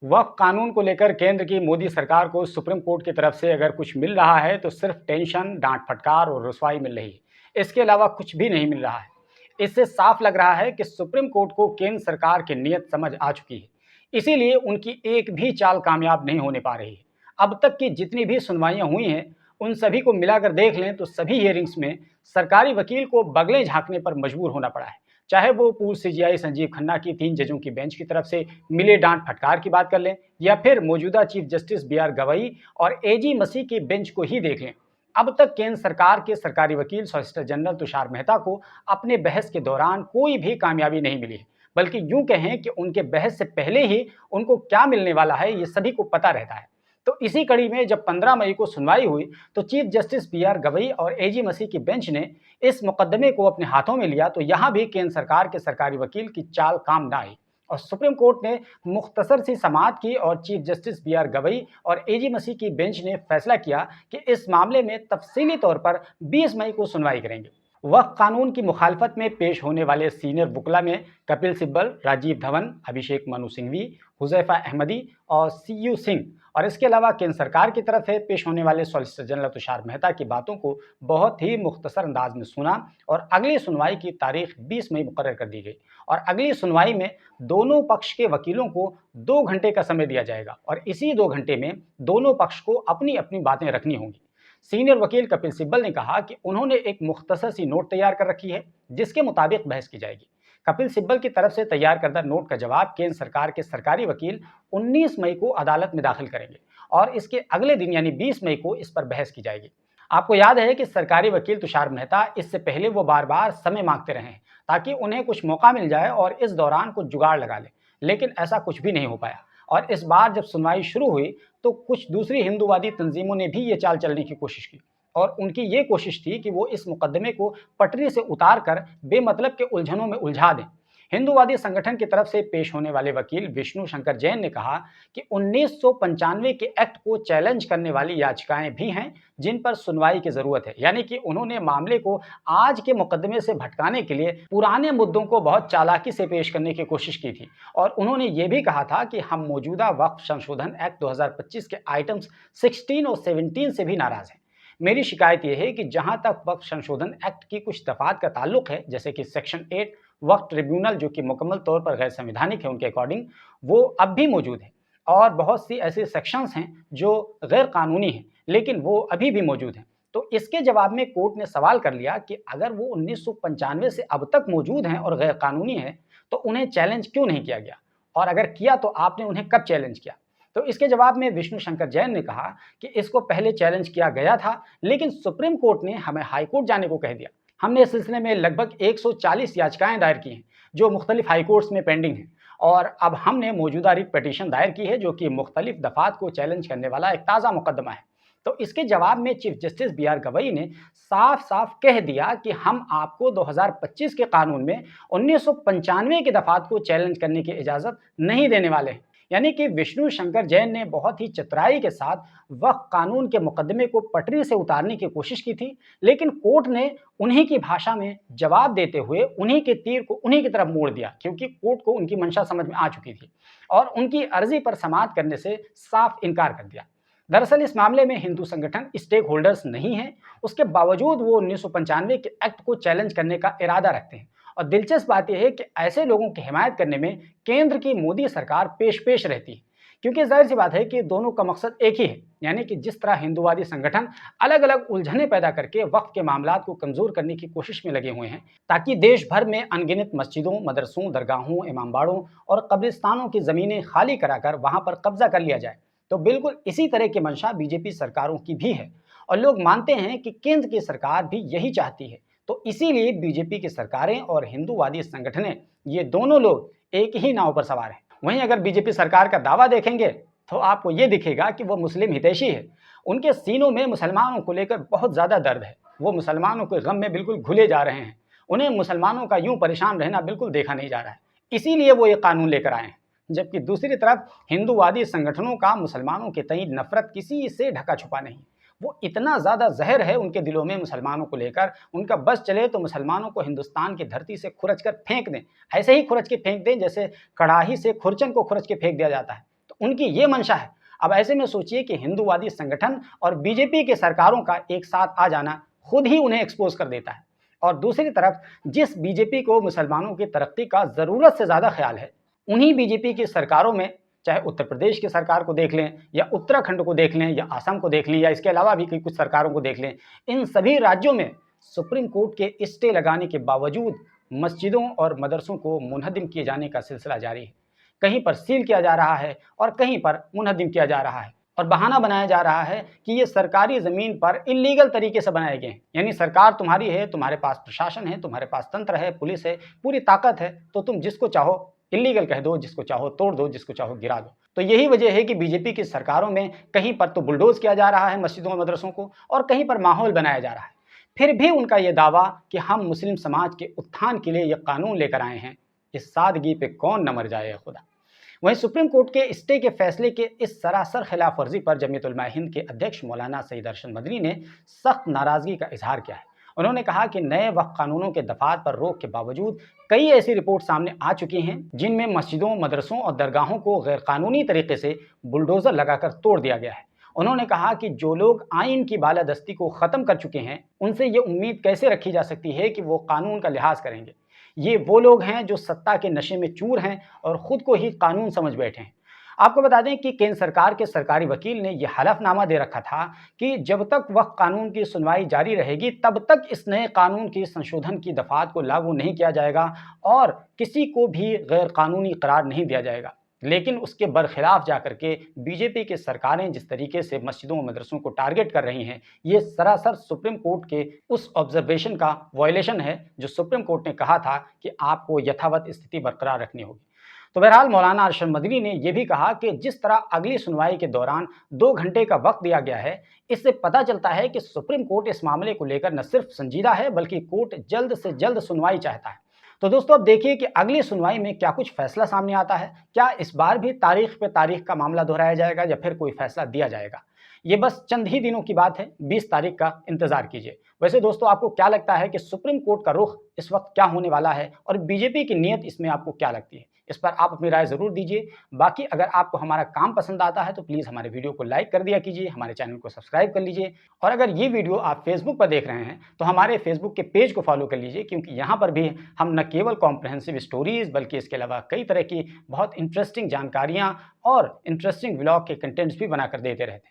वक्फ कानून को लेकर केंद्र की मोदी सरकार को सुप्रीम कोर्ट की तरफ से अगर कुछ मिल रहा है तो सिर्फ टेंशन, डांट फटकार और रुसवाई मिल रही है। इसके अलावा कुछ भी नहीं मिल रहा है। इससे साफ लग रहा है कि सुप्रीम कोर्ट को केंद्र सरकार की नीयत समझ आ चुकी है। इसीलिए उनकी एक भी चाल कामयाब नहीं होने पा रही है। अब तक की जितनी भी सुनवाइयां हुई हैं, उन सभी को मिलाकर देख लें तो सभी हियरिंग्स में सरकारी वकील को बगलें झांकने पर मजबूर होना पड़ा है। चाहे वो पूर्व सीजीआई संजीव खन्ना की 3 जजों की बेंच की तरफ से मिले डांट फटकार की बात कर लें, या फिर मौजूदा चीफ जस्टिस बी.आर. गवई और एजी मसीह की बेंच को ही देख लें। अब तक केंद्र सरकार के सरकारी वकील सॉलिसिटर जनरल तुषार मेहता को अपने बहस के दौरान कोई भी कामयाबी नहीं मिली है, बल्कि यूं कहें कि उनके बहस से पहले ही उनको क्या मिलने वाला है ये सभी को पता रहता है। तो इसी कड़ी में जब 15 मई को सुनवाई हुई तो चीफ जस्टिस बी.आर. गवई और एजी मसीह की बेंच ने इस मुकदमे को अपने हाथों में लिया, तो यहां भी केंद्र सरकार के सरकारी वकील की चाल काम न आई और सुप्रीम कोर्ट ने मुख्तसर सी समाअत की और चीफ जस्टिस बी.आर. गवई और एजी मसीह की बेंच ने फैसला किया कि इस मामले में तफसीली तौर पर 20 मई को सुनवाई करेंगे। वक्फ कानून की मुखालफत में पेश होने वाले सीनियर वुकला में कपिल सिब्बल, राजीव धवन, अभिषेक मनु सिंघवी, हुजैफा अहमदी और सीयू सिंह, और इसके अलावा केंद्र सरकार की तरफ से पेश होने वाले सॉलिसिटर जनरल तुषार मेहता की बातों को बहुत ही मुख्तसर अंदाज में सुना और अगली सुनवाई की तारीख 20 मई मुकर्रर कर दी गई। और अगली सुनवाई में दोनों पक्ष के वकीलों को 2 घंटे का समय दिया जाएगा और इसी 2 घंटे में दोनों पक्ष को अपनी अपनी बातें रखनी होंगी। सीनियर वकील कपिल सिब्बल ने कहा कि उन्होंने एक मुख्तसर सी नोट तैयार कर रखी है जिसके मुताबिक बहस की जाएगी। कपिल सिब्बल की तरफ से तैयार करदा नोट का जवाब केंद्र सरकार के सरकारी वकील 19 मई को अदालत में दाखिल करेंगे और इसके अगले दिन यानी 20 मई को इस पर बहस की जाएगी। आपको याद है कि सरकारी वकील तुषार मेहता इससे पहले वो बार बार समय मांगते रहे हैं ताकि उन्हें कुछ मौका मिल जाए और इस दौरान कुछ जुगाड़ लगा ले, लेकिन ऐसा कुछ भी नहीं हो पाया। और इस बार जब सुनवाई शुरू हुई तो कुछ दूसरी हिंदूवादी तंजीमों ने भी ये चाल चलने की कोशिश की और उनकी ये कोशिश थी कि वो इस मुकदमे को पटरी से उतार कर बेमतलब के उलझनों में उलझा दें। हिंदूवादी संगठन की तरफ से पेश होने वाले वकील विष्णु शंकर जैन ने कहा कि 1995 के एक्ट को चैलेंज करने वाली याचिकाएं भी हैं जिन पर सुनवाई की जरूरत है, यानी कि उन्होंने मामले को आज के मुकदमे से भटकाने के लिए पुराने मुद्दों को बहुत चालाकी से पेश करने की कोशिश की थी। और उन्होंने ये भी कहा था कि हम मौजूदा वक्फ संशोधन एक्ट 2025 के आइटम्स 16 और 17 से भी नाराज हैं। मेरी शिकायत यह है कि जहां तक वक्फ संशोधन एक्ट की कुछ दफात का ताल्लुक है, जैसे कि सेक्शन 8 वक्फ ट्रिब्यूनल जो कि मुकम्मल तौर पर गैर संवैधानिक है उनके अकॉर्डिंग, वो अब भी मौजूद है और बहुत सी ऐसे सेक्शंस हैं जो गैर कानूनी हैं लेकिन वो अभी भी मौजूद हैं। तो इसके जवाब में कोर्ट ने सवाल कर लिया कि अगर वो 1995 से अब तक मौजूद हैं और गैर कानूनी है तो उन्हें चैलेंज क्यों नहीं किया गया, और अगर किया तो आपने उन्हें कब चैलेंज किया। तो इसके जवाब में विष्णु शंकर जैन ने कहा कि इसको पहले चैलेंज किया गया था लेकिन सुप्रीम कोर्ट ने हमें हाईकोर्ट जाने को कह दिया। हमने इस सिलसिले में लगभग 140 याचिकाएं दायर की हैं जो मुख्तलिफ हाईकोर्ट्स में पेंडिंग हैं और अब हमने मौजूदा रिट पिटीशन दायर की है जो कि मुख्तलिफ दफात को चैलेंज करने वाला एक ताज़ा मुकदमा है। तो इसके जवाब में चीफ जस्टिस बी.आर. गवई ने साफ साफ कह दिया कि हम आपको 2025 के कानून में 1995 के दफात को चैलेंज करने की इजाज़त नहीं देने वाले हैं। यानी कि विष्णु शंकर जैन ने बहुत ही चतुराई के साथ वक्फ कानून के मुकदमे को पटरी से उतारने की कोशिश की थी, लेकिन कोर्ट ने उन्हीं की भाषा में जवाब देते हुए उन्हीं के तीर को उन्हीं की तरफ मोड़ दिया, क्योंकि कोर्ट को उनकी मंशा समझ में आ चुकी थी और उनकी अर्जी पर समाअत करने से साफ इनकार कर दिया। दरअसल इस मामले में हिंदू संगठन स्टेक होल्डर्स नहीं हैं, उसके बावजूद वो 1995 के एक्ट को चैलेंज करने का इरादा रखते हैं। और दिलचस्प बात यह है कि ऐसे लोगों की हिमायत करने में केंद्र की मोदी सरकार पेश रहती है, क्योंकि जाहिर सी बात है कि दोनों का मकसद एक ही है, यानी कि जिस तरह हिंदूवादी संगठन अलग अलग उलझने पैदा करके वक्फ के मामलात को कमजोर करने की कोशिश में लगे हुए हैं ताकि देश भर में अनगिनत मस्जिदों, मदरसों, दरगाहों, इमामबाड़ों और कब्रिस्तानों की ज़मीनें खाली कराकर वहां पर कब्जा कर लिया जाए, तो बिल्कुल इसी तरह की मंशा बीजेपी सरकारों की भी है और लोग मानते हैं कि केंद्र की सरकार भी यही चाहती है। तो इसीलिए बीजेपी की सरकारें और हिंदूवादी संगठनें ये दोनों लोग एक ही नाव पर सवार हैं। वहीं अगर बीजेपी सरकार का दावा देखेंगे तो आपको ये दिखेगा कि वो मुस्लिम हितैषी है। उनके सीनों में मुसलमानों को लेकर बहुत ज़्यादा दर्द है, वो मुसलमानों के गम में बिल्कुल घुले जा रहे हैं, उन्हें मुसलमानों का यूं परेशान रहना बिल्कुल देखा नहीं जा रहा है, इसीलिए वो ये कानून लेकर आए हैं। जबकि दूसरी तरफ हिंदूवादी संगठनों का मुसलमानों के तई नफरत किसी से ढका छुपा नहीं, वो इतना ज़्यादा जहर है उनके दिलों में मुसलमानों को लेकर, उनका बस चले तो मुसलमानों को हिंदुस्तान की धरती से खुरच कर फेंक दें, ऐसे ही खुरच के फेंक दें जैसे कड़ाही से खुरचन को खुरच के फेंक दिया जाता है। तो उनकी ये मंशा है। अब ऐसे में सोचिए कि हिंदूवादी संगठन और बीजेपी के सरकारों का एक साथ आ जाना खुद ही उन्हें एक्सपोज कर देता है। और दूसरी तरफ जिस बीजेपी को मुसलमानों की तरक्की का ज़रूरत से ज़्यादा ख्याल है, उन्हीं बीजेपी की सरकारों में, चाहे उत्तर प्रदेश की सरकार को देख लें या उत्तराखंड को देख लें या असम को देख लें या इसके अलावा भी कुछ सरकारों को देख लें, इन सभी राज्यों में सुप्रीम कोर्ट के स्टे लगाने के बावजूद मस्जिदों और मदरसों को मुनहदिम किए जाने का सिलसिला जारी है। कहीं पर सील किया जा रहा है और कहीं पर मुनहदिम किया जा रहा है, और बहाना बनाया जा रहा है कि ये सरकारी ज़मीन पर इल्लीगल तरीके से बनाए गए हैं। यानी सरकार तुम्हारी है, तुम्हारे पास प्रशासन है, तुम्हारे पास तंत्र है, पुलिस है, पूरी ताकत है, तो तुम जिसको चाहो इल्लीगल कह दो, जिसको चाहो तोड़ दो, जिसको चाहो गिरा दो। तो यही वजह है कि बीजेपी की सरकारों में कहीं पर तो बुलडोज किया जा रहा है मस्जिदों और मदरसों को, और कहीं पर माहौल बनाया जा रहा है। फिर भी उनका ये दावा कि हम मुस्लिम समाज के उत्थान के लिए ये कानून लेकर आए हैं, इस सादगी पे कौन न मर जाए खुदा। वहीं सुप्रीम कोर्ट के स्टे के फैसले के इस सरासर खिलाफ वर्जी पर जमीयत उलमा हिंद के अध्यक्ष मौलाना सईद अरशद मदनी ने सख्त नाराजगी का इजहार किया है। उन्होंने कहा कि नए वक्फ कानूनों के दफात पर रोक के बावजूद कई ऐसी रिपोर्ट सामने आ चुकी हैं जिनमें मस्जिदों, मदरसों और दरगाहों को गैरकानूनी तरीके से बुलडोज़र लगाकर तोड़ दिया गया है। उन्होंने कहा कि जो लोग आइन की बालादस्ती को ख़त्म कर चुके हैं, उनसे ये उम्मीद कैसे रखी जा सकती है कि वो कानून का लिहाज करेंगे। ये वो लोग हैं जो सत्ता के नशे में चूर हैं और ख़ुद को ही कानून समझ बैठे हैं। आपको बता दें कि केंद्र सरकार के सरकारी वकील ने यह हलफनामा दे रखा था कि जब तक वक्फ कानून की सुनवाई जारी रहेगी, तब तक इस नए कानून की संशोधन की दफात को लागू नहीं किया जाएगा और किसी को भी गैर कानूनी करार नहीं दिया जाएगा। लेकिन उसके बरखिलाफ जाकर के बीजेपी की सरकारें जिस तरीके से मस्जिदों और मदरसों को टारगेट कर रही हैं, ये सरासर सुप्रीम कोर्ट के उस ऑब्जर्वेशन का वायलेशन है जो सुप्रीम कोर्ट ने कहा था कि आपको यथावत स्थिति बरकरार रखनी होगी। तो बहरहाल मौलाना अरशद मदनी ने यह भी कहा कि जिस तरह अगली सुनवाई के दौरान 2 घंटे का वक्त दिया गया है, इससे पता चलता है कि सुप्रीम कोर्ट इस मामले को लेकर न सिर्फ संजीदा है बल्कि कोर्ट जल्द से जल्द सुनवाई चाहता है। तो दोस्तों अब देखिए कि अगली सुनवाई में क्या कुछ फैसला सामने आता है। क्या इस बार भी तारीख पे तारीख का मामला दोहराया जाएगा या फिर कोई फैसला दिया जाएगा? ये बस चंद ही दिनों की बात है, 20 तारीख का इंतजार कीजिए। वैसे दोस्तों आपको क्या लगता है कि सुप्रीम कोर्ट का रुख इस वक्त क्या होने वाला है और बीजेपी की नीयत इसमें आपको क्या लगती है? इस पर आप अपनी राय ज़रूर दीजिए। बाकी अगर आपको हमारा काम पसंद आता है तो प्लीज़ हमारे वीडियो को लाइक कर दिया कीजिए, हमारे चैनल को सब्सक्राइब कर लीजिए, और अगर ये वीडियो आप फेसबुक पर देख रहे हैं तो हमारे फेसबुक के पेज को फॉलो कर लीजिए, क्योंकि यहाँ पर भी हम न केवल कॉम्प्रहेंसिव स्टोरीज़ बल्कि इसके अलावा कई तरह की बहुत इंटरेस्टिंग जानकारियाँ और इंटरेस्टिंग व्लॉग के कंटेंट्स भी बनाकर देते रहते हैं।